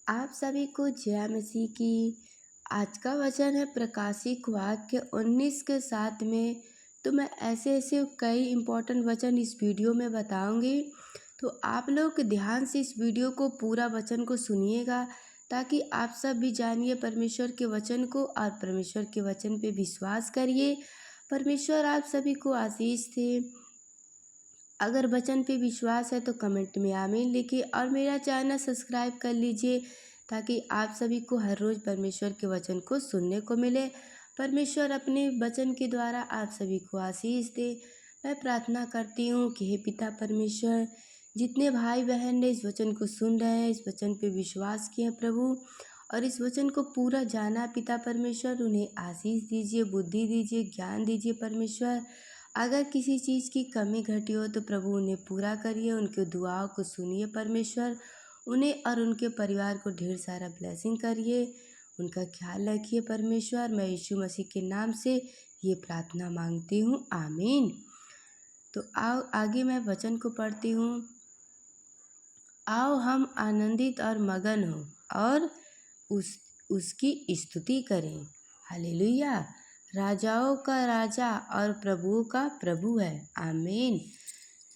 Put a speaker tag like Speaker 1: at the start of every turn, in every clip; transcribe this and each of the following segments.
Speaker 1: आप सभी को जय मसीह की। आज का वचन है प्रकाशिक वाक्य 19 के साथ में। तो मैं ऐसे ऐसे कई इम्पोर्टेंट वचन इस वीडियो में बताऊंगी। तो आप लोग ध्यान से इस वीडियो को पूरा वचन को सुनिएगा, ताकि आप सब भी जानिए परमेश्वर के वचन को और परमेश्वर के वचन पे विश्वास करिए। परमेश्वर आप सभी को आशीष दे। अगर वचन पे विश्वास है तो कमेंट में आमीन लिखिए और मेरा चैनल सब्सक्राइब कर लीजिए, ताकि आप सभी को हर रोज़ परमेश्वर के वचन को सुनने को मिले। परमेश्वर अपने वचन के द्वारा आप सभी को आशीष दे। मैं प्रार्थना करती हूँ कि हे पिता परमेश्वर, जितने भाई बहन ने इस वचन को सुन रहे हैं, इस वचन पे विश्वास किया प्रभु, और इस वचन को पूरा जाना पिता परमेश्वर, उन्हें आशीष दीजिए, बुद्धि दीजिए, ज्ञान दीजिए परमेश्वर। अगर किसी चीज़ की कमी घटी हो तो प्रभु उन्हें पूरा करिए, उनके दुआओं को सुनिए परमेश्वर। उन्हें और उनके परिवार को ढेर सारा ब्लेसिंग करिए, उनका ख्याल रखिए परमेश्वर। मैं यीशु मसीह के नाम से ये प्रार्थना मांगती हूँ, आमीन। तो आओ आगे मैं वचन को पढ़ती हूँ। आओ हम आनंदित और मगन हो और उसकी स्तुति करें। हालेलुया। राजाओं का राजा और प्रभुओं का प्रभु है, आमीन।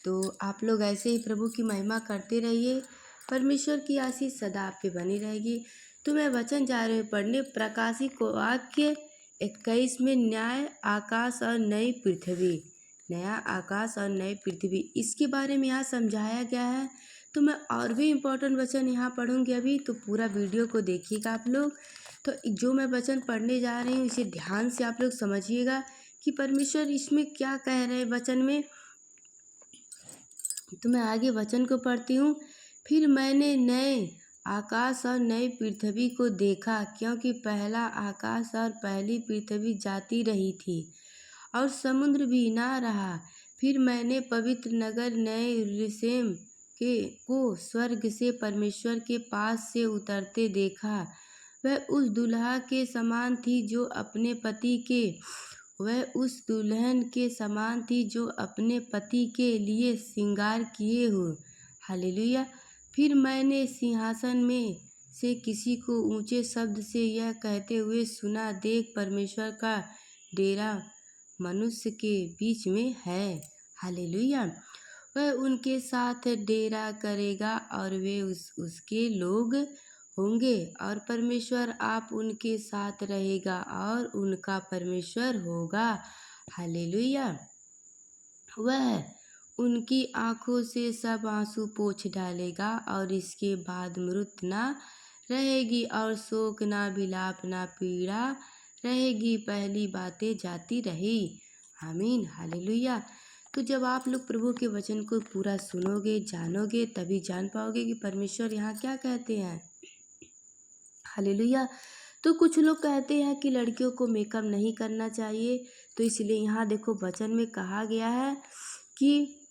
Speaker 1: तो आप लोग ऐसे ही प्रभु की महिमा करते रहिए। परमेश्वर की आशीष सदा आप पे बनी रहेगी। तो मैं वचन जा रही हूँ पढ़ने, प्रकाशिक वाक्य 21 में न्याय आकाश और नई पृथ्वी, नया आकाश और नई पृथ्वी, इसके बारे में यहाँ समझाया गया है। तो मैं और भी इम्पोर्टेंट वचन यहाँ पढ़ूंगी अभी, तो पूरा वीडियो को देखिएगा आप लोग। तो जो मैं वचन पढ़ने जा रही हूँ इसे ध्यान से आप लोग समझिएगा कि परमेश्वर इसमें क्या कह रहे हैं वचन में। तो मैं आगे वचन को पढ़ती हूँ। फिर मैंने नए आकाश और नई पृथ्वी को देखा, क्योंकि पहला आकाश और पहली पृथ्वी जाती रही थी और समुद्र भी ना रहा। फिर मैंने पवित्र नगर नए यरूशलेम को स्वर्ग से परमेश्वर के पास से उतरते देखा। वह उस दुल्हा के समान थी जो अपने पति के वह उस दुल्हन के समान थी जो अपने पति के लिए श्रृंगार किए हो। हालेलुया। फिर मैंने सिंहासन में से किसी को ऊंचे शब्द से यह कहते हुए सुना, देख परमेश्वर का डेरा मनुष्य के बीच में है। हालेलुया। वह उनके साथ डेरा करेगा और वे उसके लोग होंगे, और परमेश्वर आप उनके साथ रहेगा और उनका परमेश्वर होगा। हालेलुया। वह उनकी आंखों से सब आंसू पोंछ डालेगा, और इसके बाद मृत्यु ना रहेगी और शोक ना विलाप ना पीड़ा रहेगी, पहली बातें जाती रही। आमीन। हालेलुया। तो जब आप लोग प्रभु के वचन को पूरा सुनोगे, जानोगे, तभी जान पाओगे कि परमेश्वर यहाँ क्या कहते हैं। हालेलुया। तो कुछ लोग कहते हैं कि लड़कियों को मेकअप नहीं करना चाहिए, तो इसलिए यहाँ देखो वचन में कहा गया है कि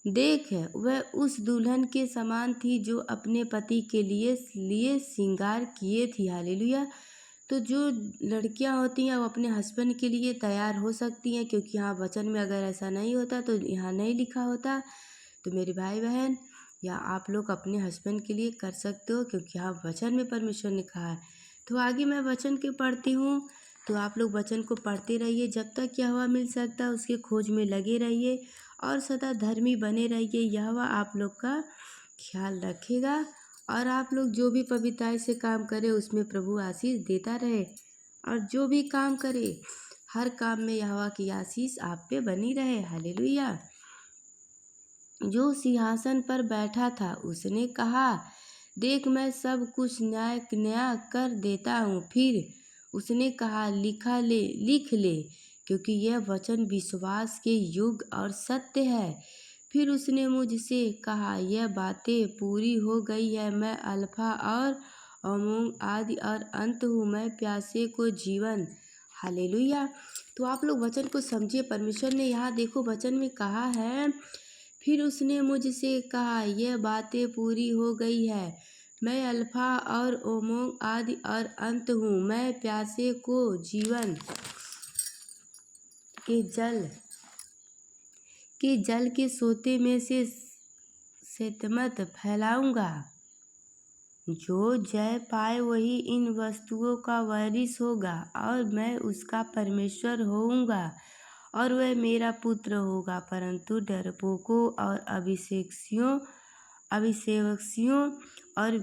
Speaker 1: देख वह उस दुल्हन के समान थी जो अपने पति के लिए श्रृंगार किए थी। हालेलुया। तो जो लड़कियां होती हैं वो अपने हस्बैंड के लिए तैयार हो सकती हैं, क्योंकि यहाँ वचन में अगर ऐसा नहीं होता तो यहाँ नहीं लिखा होता। तो मेरे भाई बहन, या आप लोग अपने हस्बैंड के लिए कर सकते हो, क्योंकि यहाँ वचन में परमेश्वर ने कहा है। तो आगे मैं वचन के पढ़ती हूँ। तो आप लोग वचन को पढ़ते रहिए, जब तक यहोवा मिल सकता है उसके खोज में लगे रहिए और सदा धर्मी बने रहिए। यहोवा आप लोग का ख्याल रखेगा, और आप लोग जो भी पवित्रता से काम करें उसमें प्रभु आशीष देता रहे। और जो भी काम करे हर काम में यहोवा की आशीष आप पे बनी रहे। हालेलुया। जो सिंहासन पर बैठा था उसने कहा, देख मैं सब कुछ नया कर देता हूँ। फिर उसने कहा, लिख ले, क्योंकि यह वचन विश्वास के योग्य और सत्य है। फिर उसने मुझसे कहा, यह बातें पूरी हो गई है। मैं अल्फा और ओमेगा, आदि और अंत हूँ। मैं प्यासे को जीवन। हालेलुया। तो आप लोग वचन को समझिए। परमेश्वर ने यहाँ देखो वचन में कहा है, फिर उसने मुझसे कहा, यह बातें पूरी हो गई है। मैं अल्फा और ओमेगा, आदि और अंत हूँ। मैं प्यासे को जीवन के जल के सोते में से सेतमत फैलाऊंगा। जो जय पाए वही इन वस्तुओं का वारिस होगा, और मैं उसका परमेश्वर होऊंगा और वह मेरा पुत्र होगा। परंतु डरपोकों और अभिषेवक्सियों और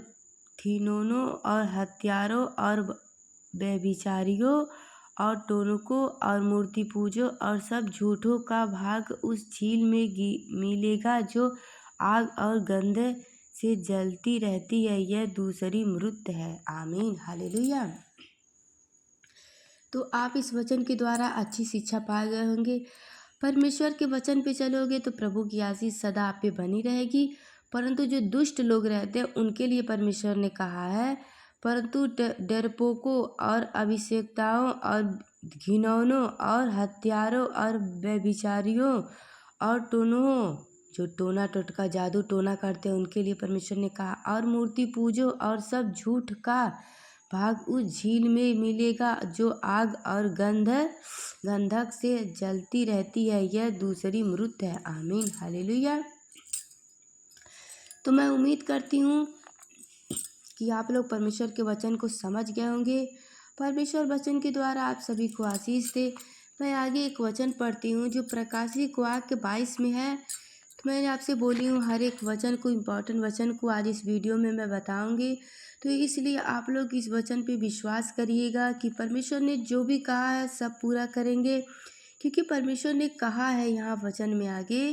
Speaker 1: थीनोनों और हत्यारों और व्यभिचारियों और टोनकों और मूर्ति पूजों और सब झूठों का भाग उस झील में मिलेगा जो आग और गंध से जलती रहती है। यह दूसरी मृत्यु है। आमीन, हालेलुया। तो आप इस वचन के द्वारा अच्छी शिक्षा पा गए होंगे। परमेश्वर के वचन पे चलोगे तो प्रभु की आशीष सदा आप पे बनी रहेगी। परंतु जो दुष्ट लोग रहते हैं उनके लिए परमेश्वर ने कहा है, परंतु डरपोकों और अभिषेकताओं और घिनौनों और हत्यारों और व्यभिचारियों और टोनों, जो टोना टोटका जादू टोना करते हैं, उनके लिए परमेश्वर ने कहा, और मूर्ति पूजो और सब झूठ का भाग उस झील में मिलेगा जो आग और गंधक से जलती रहती है। यह दूसरी मृत्यु है। आमीन, हालेलुया। तो मैं उम्मीद करती हूँ कि आप लोग परमेश्वर के वचन को समझ गए होंगे। परमेश्वर वचन के द्वारा आप सभी को आशीष दे। मैं आगे एक वचन पढ़ती हूँ जो प्रकाशित वाक्य 22 में है। तो मैंने आपसे बोली हूँ हर एक वचन को, इम्पोर्टेंट वचन को आज इस वीडियो में मैं बताऊँगी। तो इसलिए आप लोग इस वचन पे विश्वास करिएगा कि परमेश्वर ने जो भी कहा है सब पूरा करेंगे, क्योंकि परमेश्वर ने कहा है यहाँ वचन में आगे,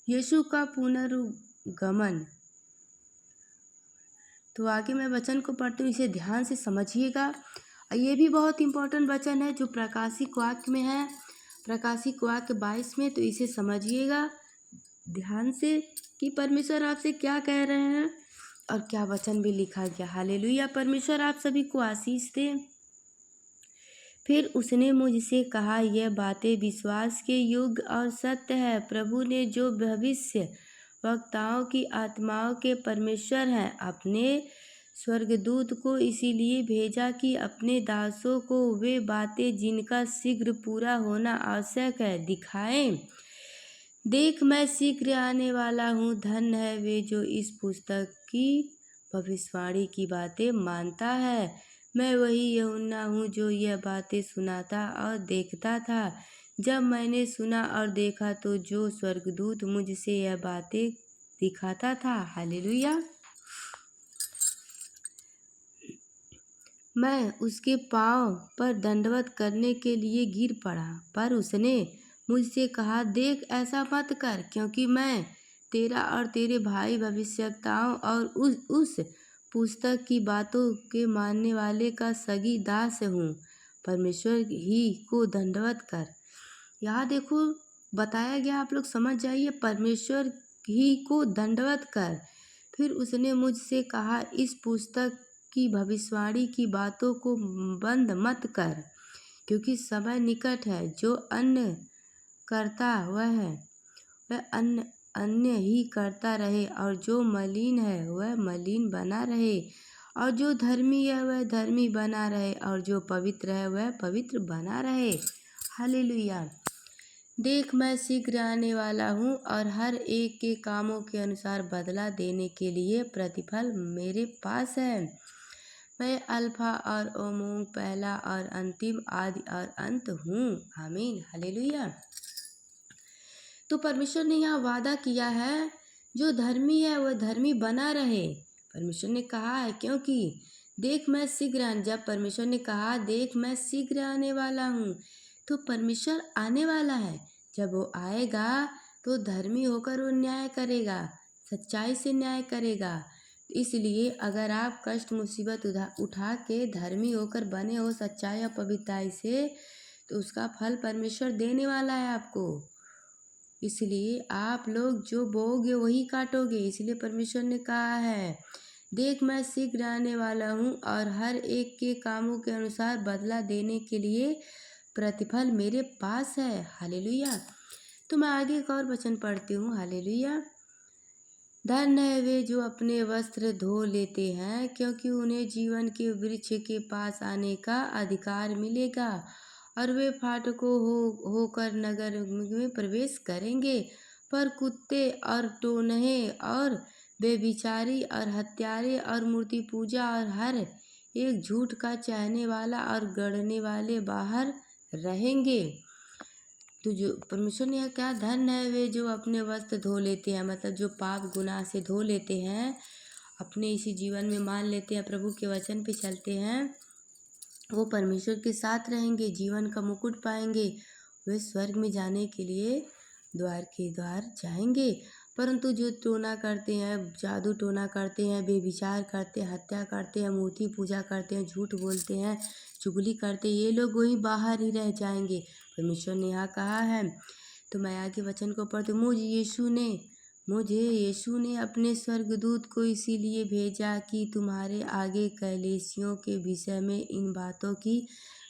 Speaker 1: यीशु का पुनरुगमन। तो आगे मैं वचन को पढ़ती हूँ, इसे ध्यान से समझिएगा। ये भी बहुत इम्पोर्टेंट वचन है जो प्रकाशित वाक्य में है, प्रकाशित वाक्य 22 में। तो इसे समझिएगा ध्यान से कि परमेश्वर आपसे क्या कह रहे हैं और क्या वचन भी लिखा गया। हालेलुया। परमेश्वर आप सभी को आशीष दे। फिर उसने मुझसे कहा, यह बातें विश्वास के योग्य और सत्य है। प्रभु ने जो भविष्य वक्ताओं की आत्माओं के परमेश्वर हैं, अपने स्वर्गदूत को इसीलिए भेजा कि अपने दासों को वे बातें जिनका शीघ्र पूरा होना आवश्यक है दिखाएं। देख, मैं शीघ्र आने वाला हूँ। धन्य है वे जो इस पुस्तक की भविष्यवाणी की बातें मानता है। मैं वही यूहन्ना हूँ जो यह बातें सुनाता और देखता था। जब मैंने सुना और देखा तो जो स्वर्गदूत मुझसे यह बातें दिखाता था, हालेलुया, मैं उसके पाँव पर दंडवत करने के लिए गिर पड़ा। पर उसने मुझसे कहा, देख, ऐसा मत कर, क्योंकि मैं तेरा और तेरे भाई भविष्यवक्ताओं और उस पुस्तक की बातों के मानने वाले का सगी दास हूँ। परमेश्वर ही को दंडवत कर। यहाँ देखो बताया गया, आप लोग समझ जाइए, परमेश्वर ही को दंडवत कर। फिर उसने मुझसे कहा, इस पुस्तक की भविष्यवाणी की बातों को बंद मत कर, क्योंकि समय निकट है। जो अन्य करता वह अन्य ही करता रहे, और जो मलिन है वह मलिन बना रहे, और जो धर्मी है वह धर्मी बना रहे, और जो पवित्र है वह पवित्र बना रहे। हालेलुया। देख, मैं शीघ्र आने वाला हूँ, और हर एक के कामों के अनुसार बदला देने के लिए प्रतिफल मेरे पास है। मैं अल्फा और ओमेगा, पहला और अंतिम, आदि और अंत हूँ। आमीन, हालेलुया। तो परमेश्वर ने यहाँ वादा किया है, जो धर्मी है वह धर्मी बना रहे। परमेश्वर ने कहा है, क्योंकि देख मैं शीघ्र, जब परमेश्वर ने कहा देख मैं शीघ्र आने वाला हूँ, तो परमेश्वर आने वाला है। जब वो आएगा तो धर्मी होकर वो न्याय करेगा, सच्चाई से न्याय करेगा। इसलिए अगर आप कष्ट मुसीबत उठा के धर्मी होकर बने हो सच्चाई और पवित्रताई से, तो उसका फल परमेश्वर देने वाला है आपको। इसलिए आप लोग जो बोओगे वही काटोगे। इसलिए परमेश्वर ने कहा है, देख मैं शीघ्र आने वाला हूँ, और हर एक के कामों के अनुसार बदला देने के लिए प्रतिफल मेरे पास है। हालेलुया। तो मैं आगे एक और वचन पढ़ती हूँ। हालेलुया। धन्य है वे जो अपने वस्त्र धो लेते हैं, क्योंकि उन्हें जीवन के वृक्ष के पास आने का अधिकार मिलेगा, और वे फाटकों होकर नगर में प्रवेश करेंगे। पर कुत्ते और टोनहे और बेविचारी और हत्यारे और मूर्ति पूजा और हर एक झूठ का चाहने वाला और गढ़ने वाले बाहर रहेंगे। तो जो परमेश्वर ने क्या, धन है वे जो अपने वस्त्र धो लेते हैं, मतलब जो पाप गुनाह से धो लेते हैं, अपने इसी जीवन में मान लेते हैं, प्रभु के वचन पे चलते हैं, वो परमेश्वर के साथ रहेंगे, जीवन का मुकुट पाएंगे, वे स्वर्ग में जाने के लिए द्वार के द्वार जाएंगे। परंतु जो टोना करते हैं, जादू टोना करते हैं, बेविचार करते हैं, हत्या करते हैं, मूर्ति पूजा करते हैं, झूठ बोलते हैं, चुगली करते हैं, ये लोग वहीं बाहर ही रह जाएंगे। परमेश्वर ने यहाँ कहा है। तो मैं आगे वचन को पढ़ती हूँ। मुझे यीशु ने अपने स्वर्गदूत को इसीलिए भेजा कि तुम्हारे आगे कलीसियों के विषय में इन बातों की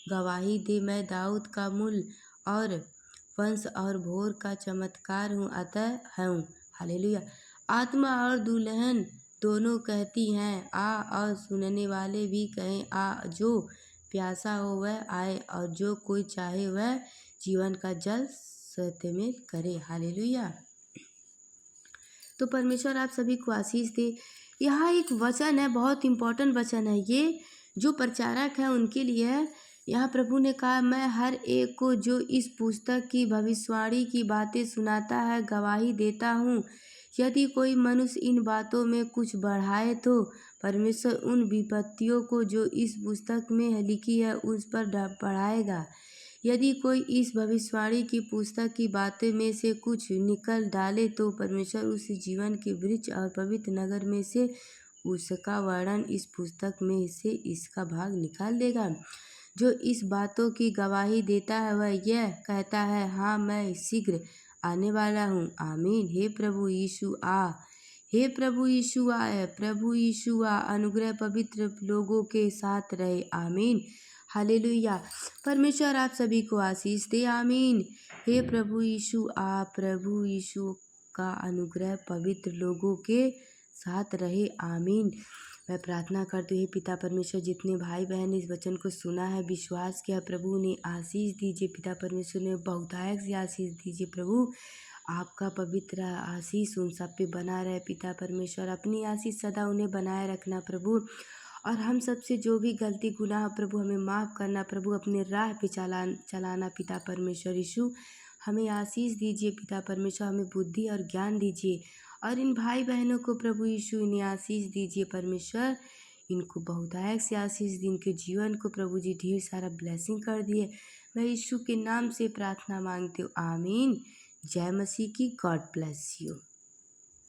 Speaker 1: गवाही दे। मैं दाऊद का मूल और वंश और भोर का चमत्कार हूँ, अतः हूँ। हालेलुया। आत्मा और दुल्हन दोनों कहती हैं आ, और सुनने वाले भी कहें आ। जो प्यासा हो वह आए, और जो कोई चाहे वह जीवन का जल सत्यमेव करे। हालेलुया। तो परमेश्वर आप सभी को आशीष दे। यहाँ एक वचन है, बहुत इम्पोर्टेंट वचन है, ये जो प्रचारक है उनके लिए है। यहाँ प्रभु ने कहा, मैं हर एक को जो इस पुस्तक की भविष्यवाणी की बातें सुनाता है गवाही देता हूँ। यदि कोई मनुष्य इन बातों में कुछ बढ़ाए तो परमेश्वर उन विपत्तियों को जो इस पुस्तक में लिखी है उस पर बढ़ाएगा। यदि कोई इस भविष्यवाणी की पुस्तक की बातें में से कुछ निकल डाले तो परमेश्वर उस जीवन के वृक्ष और पवित्र नगर में से उसका वर्णन इस पुस्तक में से इसका भाग निकाल देगा। जो इस बातों की गवाही देता है वह यह कहता है, हाँ मैं शीघ्र आने वाला हूँ। आमीन। हे प्रभु यीशु आ, हे प्रभु यीशु आ, प्रभु यीशु आ, अनुग्रह पवित्र लोगों के साथ रहे। आमीन। हालेलुया। परमेश्वर आप सभी को आशीष दे। आमीन। हे प्रभु यीशु आ, प्रभु यीशु का अनुग्रह पवित्र लोगों के साथ रहे। आमीन। मैं प्रार्थना करती हूँ, हे पिता परमेश्वर, जितने भाई बहन इस वचन को सुना है, विश्वास किया, प्रभु ने आशीष दीजिए। पिता परमेश्वर ने बहुतायत से आशीष दीजिए। प्रभु आपका पवित्र आशीष उन सब पे बना रहे। पिता परमेश्वर, अपनी आशीष सदा उन्हें बनाए रखना प्रभु। और हम सबसे जो भी गलती गुनाह प्रभु हमें माफ़ करना प्रभु, अपने राह पे चलाना। पिता परमेश्वर यीशु हमें आशीष दीजिए। पिता परमेश्वर हमें बुद्धि और ज्ञान दीजिए, और इन भाई बहनों को प्रभु यीशु इन्हें आशीष दीजिए। परमेश्वर इनको बहुतायत से आशीष दी, इनके जीवन को प्रभु जी ढेर सारा ब्लेसिंग कर दिए। मैं यीशु के नाम से प्रार्थना मांगती हूँ। आमीन। जय मसीह की। God bless you.